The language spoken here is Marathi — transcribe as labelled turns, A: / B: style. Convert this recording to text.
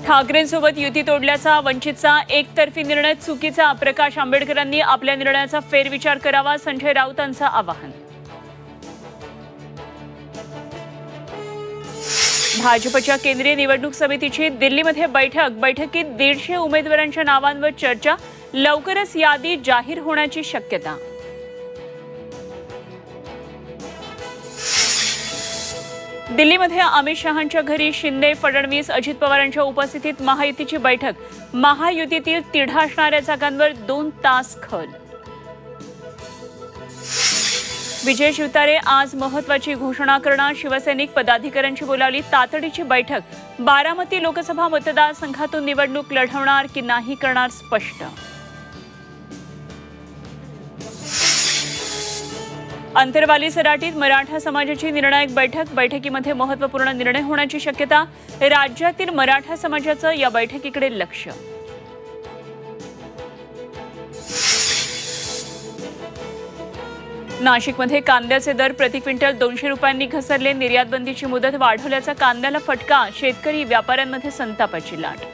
A: ठाकरेंसोबत युती तोडल्याचा वंचितचा एकतर्फी निर्णय चुकीचा, प्रकाश आंबेडकरांनी आपल्या निर्णयाचा फेरविचार करावा, संजय राऊतांचं आवाहन. भाजपच्या केंद्रीय निवडणूक समितीची दिल्लीमध्ये बैठकीत 150 उमेदवारांच्या नावांवर चर्चा, लवकरच यादी जाहीर होण्याची शक्यता. दिल्लीमध्ये अमित शहांच्या घरी शिंदे, फडणवीस, अजित पवारांच्या उपस्थितीत महायुतीची बैठक. महायुतीतील तिढा असणाऱ्या जागांवर 2 तास खल. विजय शिवतारे आज महत्त्वाची घोषणा करणार, शिवसैनिक पदाधिकाऱ्यांची बोलावली तातडीची बैठक. बारामती लोकसभा मतदारसंघातून निवडणूक लढवणार की नाही करणार स्पष्ट. अंतरवाली सराटीत मराठा समाजाची निर्णायक बैठकीमध्ये महत्त्वपूर्ण निर्णय होण्याची शक्यता. राज्यातील मराठा समाजाचं या बैठकीकडे लक्ष. नाशिकमध्ये कांद्याचे दर प्रति क्विंटल 200 रुपयांनी घसरले. निर्यातबंदीची मुदत वाढवल्याचा कांद्याला फटका. शेतकरी व्यापाऱ्यांमध्ये संतापाची लाट.